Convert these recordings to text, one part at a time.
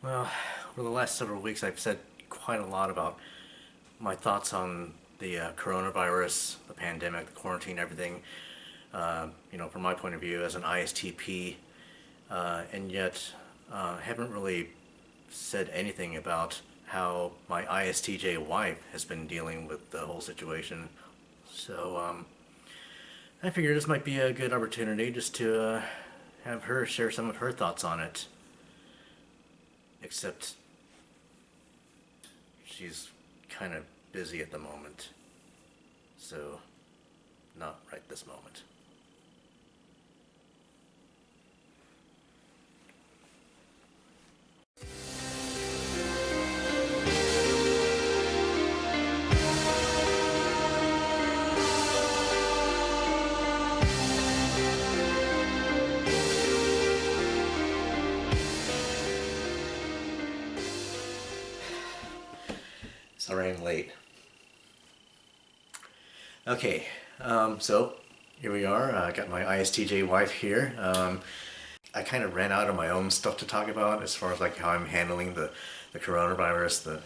Well, over the last several weeks, I've said quite a lot about my thoughts on the coronavirus, the pandemic, the quarantine, everything. From my point of view as an ISTP, and yet haven't really said anything about how my ISTJ wife has been dealing with the whole situation. So I figured this might be a good opportunity just to have her share some of her thoughts on it. Except she's kind of busy at the moment, so not right this moment. Sorry I'm late. Okay, so here we are. I got my ISTJ wife here. I kind of ran out of my own stuff to talk about as far as like how I'm handling the coronavirus,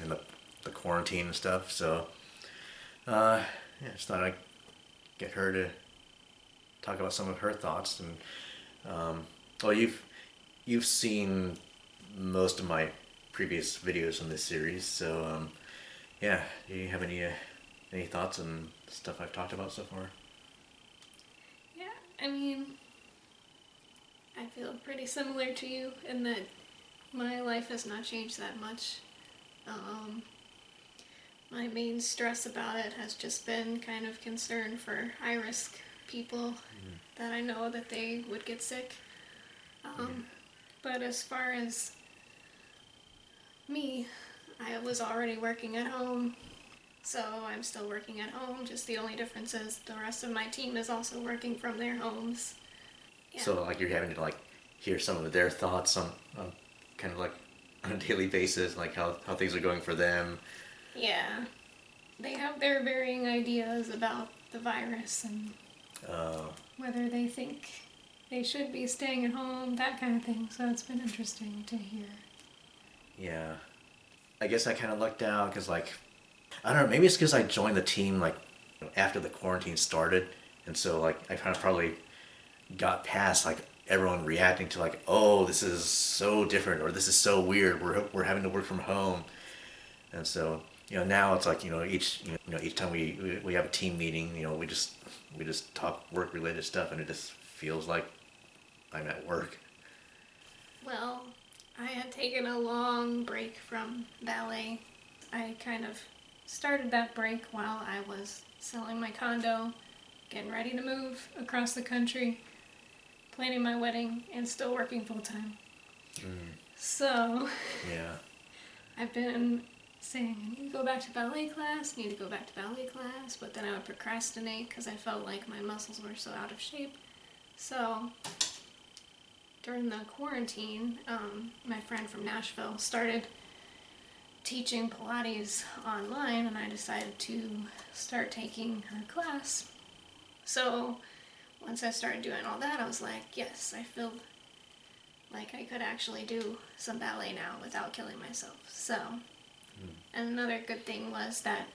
the quarantine and stuff. So yeah, just thought I'd get her to talk about some of her thoughts. And well, you've seen most of my previous videos in this series, so yeah. Do you have any thoughts on stuff I've talked about so far? Yeah, I mean, I feel pretty similar to you in that my life has not changed that much. Um, my main stress about it has just been kind of concern for high risk people that I know that they would get sick. Um, but as far as me, I was already working at home, so I'm still working at home. Just the only difference is the rest of my team is also working from their homes. Yeah. So like you're having to like hear some of their thoughts on kind of like on a daily basis, like how things are going for them. Yeah. They have their varying ideas about the virus and Uh, whether they think they should be staying at home, that kind of thing. So it's been interesting to hear. yeah. I guess I kind of lucked out because like I don't know, maybe it's because I joined the team like after the quarantine started, and so like I kind of probably got past like everyone reacting to like, oh, this is so different or this is so weird. We're having to work from home, and so now it's like each time we have a team meeting, we just talk work related stuff, and it just feels like I'm at work. Well, I had taken a long break from ballet. I kind of started that break while I was selling my condo, getting ready to move across the country, planning my wedding, and still working full time. So Yeah. I've been saying, I need to go back to ballet class, need to go back to ballet class, but then I would procrastinate because I felt like my muscles were so out of shape. So during the quarantine, my friend from Nashville started teaching Pilates online, and I decided to start taking her class. So once I started doing all that, I was like, yes, I feel like I could actually do some ballet now without killing myself. So, and another good thing was that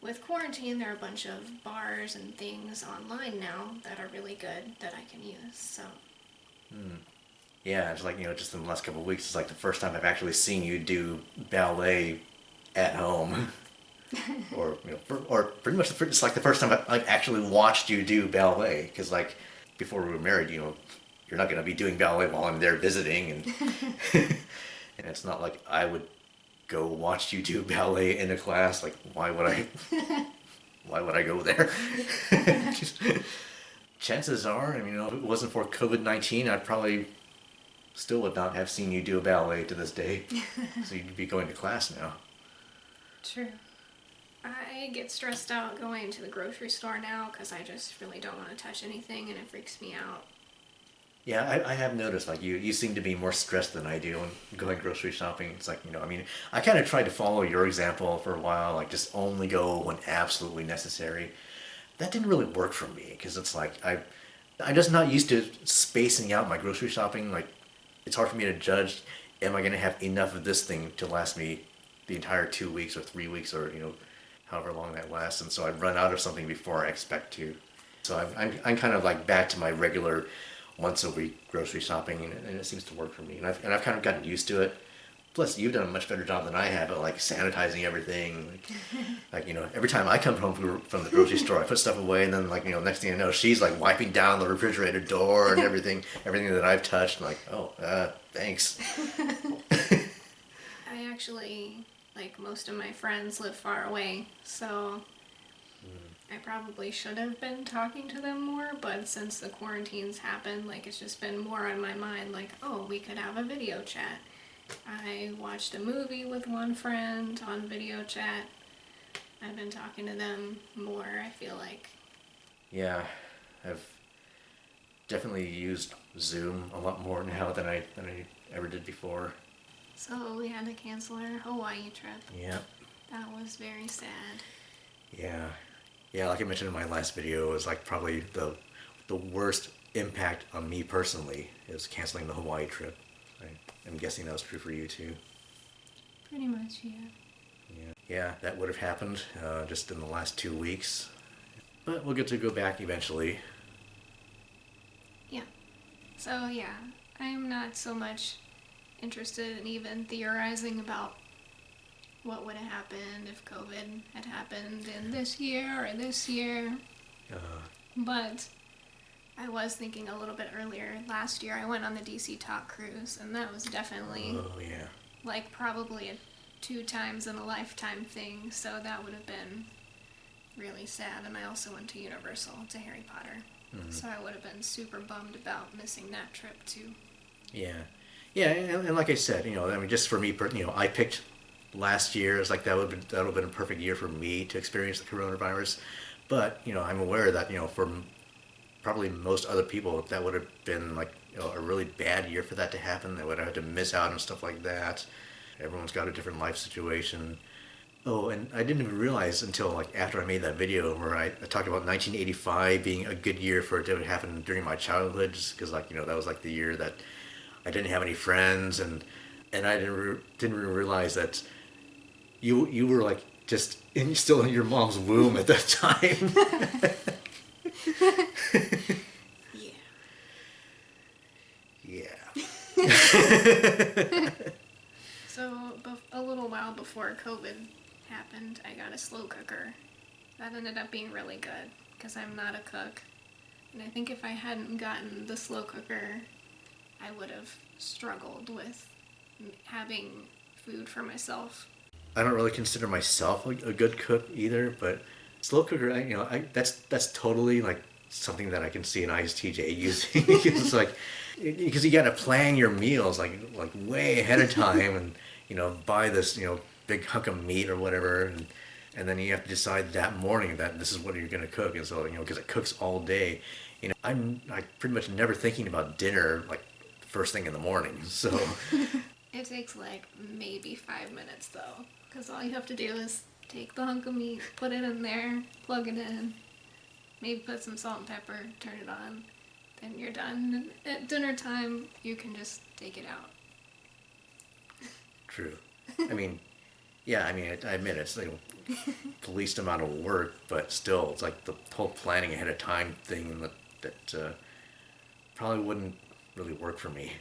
with quarantine, there are a bunch of bars and things online now that are really good that I can use. So, Yeah, it's like just in the last couple of weeks, it's like the first time I've actually seen you do ballet at home, or or pretty much it's like the first time I've actually watched you do ballet. Because like before we were married, you're not going to be doing ballet while I'm there visiting, and and it's not like I would go watch you do ballet in a class. Like why would I? Why would I go there? Just, chances are, I mean, if it wasn't for COVID-19, I probably still would not have seen you do a ballet to this day. So you'd be going to class now. true. I get stressed out going to the grocery store now because I just really don't want to touch anything and it freaks me out. Yeah, I have noticed like you seem to be more stressed than I do when going grocery shopping. It's like, I mean, I kind of tried to follow your example for a while, like just only go when absolutely necessary. That didn't really work for me because it's like I'm just not used to spacing out my grocery shopping. Like it's hard for me to judge am I going to have enough of this thing to last me the entire 2 weeks or 3 weeks or, however long that lasts? And so I run out of something before I expect to. So I'm kind of like back to my regular once a week grocery shopping, and it seems to work for me. And I've kind of gotten used to it. Plus, you've done a much better job than I have at like sanitizing everything. Every time I come home from the grocery store, I put stuff away, and then next thing I know, she's like wiping down the refrigerator door and everything that I've touched. I'm like, oh, thanks. I actually, like most of my friends live far away, so I probably should have been talking to them more, but since the quarantines happened, like it's just been more on my mind, like, oh, we could have a video chat. I watched a movie with one friend on video chat. I've been talking to them more, I feel like. Yeah, I've definitely used Zoom a lot more now than I ever did before. So we had to cancel our Hawaii trip. Yeah. That was very sad. Yeah. Yeah, like I mentioned in my last video, it was like probably the worst impact on me personally is canceling the Hawaii trip. I'm guessing that was true for you too. Pretty much, yeah. Yeah, that would have happened just in the last 2 weeks. But we'll get to go back eventually. Yeah. So, yeah, I'm not so much interested in even theorizing about what would have happened if COVID had happened in this year or this year. But I was thinking a little bit earlier, last year I went on the DC Talk cruise, and that was definitely like probably a 2 times in a lifetime thing, so that would have been really sad. And I also went to Universal, to Harry Potter, so I would have been super bummed about missing that trip too. Yeah, and like I said, just for me, I picked last year as like that would have been a perfect year for me to experience the coronavirus, but I'm aware that for probably most other people, that would have been like a really bad year for that to happen. They would have had to miss out on stuff like that. Everyone's got a different life situation. Oh, and I didn't even realize until like after I made that video where I talked about 1985 being a good year for it to happen during my childhood, just because that was like the year that I didn't have any friends, and I didn't even realize that you were like just still in your mom's womb at that time. Yeah. So, a little while before COVID happened, I got a slow cooker. That ended up being really good, because I'm not a cook. And I think if I hadn't gotten the slow cooker, I would have struggled with having food for myself. I don't really consider myself a good cook either, but slow cooker, that's totally like something that I can see an ISTJ using. It's like, because you got to plan your meals like way ahead of time, and buy this big hunk of meat or whatever, and then you have to decide that morning that this is what you're going to cook, and so because it cooks all day, I'm like pretty much never thinking about dinner like first thing in the morning. So it takes like maybe 5 minutes though, because all you have to do is take the hunk of meat, put it in there, plug it in, maybe put some salt and pepper, turn it on, then you're done. And at dinner time, you can just take it out. True. I mean, I admit it's the least amount of work, but still, it's like the whole planning ahead of time thing that probably wouldn't really work for me.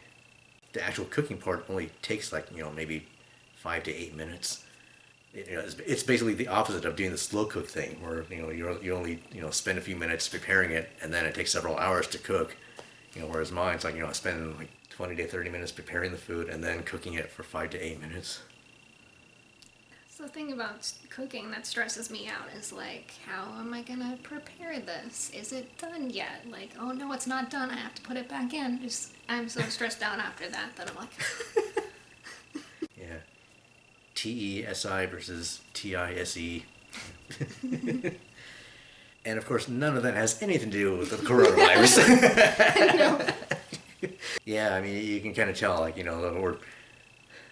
The actual cooking part only takes like maybe 5 to 8 minutes. It's basically the opposite of doing the slow cook thing, where you only spend a few minutes preparing it, and then it takes several hours to cook. Whereas mine's like I spend like 20 to 30 minutes preparing the food and then cooking it for 5 to 8 minutes. So the thing about cooking that stresses me out is like, how am I gonna prepare this? Is it done yet? Like, oh no, it's not done. I have to put it back in. I'm so stressed out after that I'm like. Yeah. TESI versus TISE. And of course, none of that has anything to do with the coronavirus. No. Yeah, I mean, you can kind of tell, like,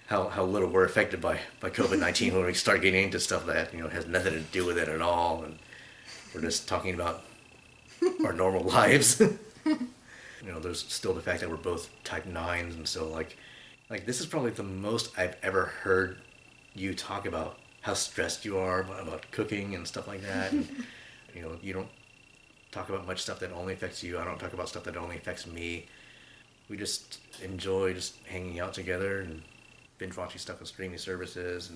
how little we're affected by COVID-19 when we start getting into stuff that, has nothing to do with it at all. And we're just talking about our normal lives. There's still the fact that we're both type 9s, and so, like, Like, this is probably the most I've ever heard you talk about how stressed you are about cooking and stuff like that. And, you don't talk about much stuff that only affects you. I don't talk about stuff that only affects me. We just enjoy just hanging out together and binge watching stuff on streaming services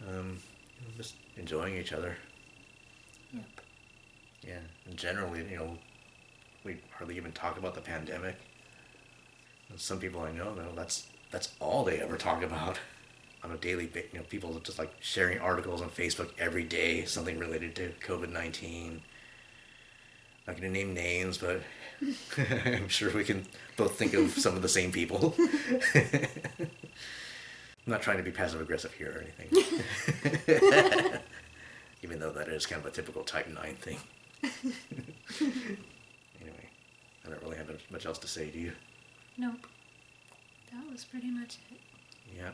and just enjoying each other. Yep. Yeah, and generally, we hardly even talk about the pandemic. And some people I know, that's all they ever talk about on a daily basis. People are just like sharing articles on Facebook every day, something related to COVID-19. Not going to name names, but I'm sure we can both think of some of the same people. I'm not trying to be passive aggressive here or anything. Even though that is kind of a typical Type 9 thing. Anyway, I don't really have much else to say, do you? Nope. That was pretty much it. Yeah.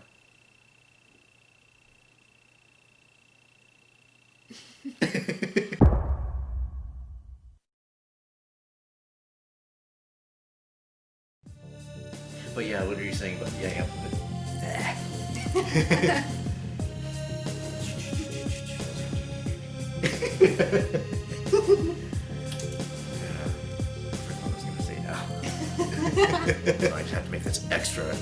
But yeah, what are you saying about what I was gonna say now. I just have to make this extra.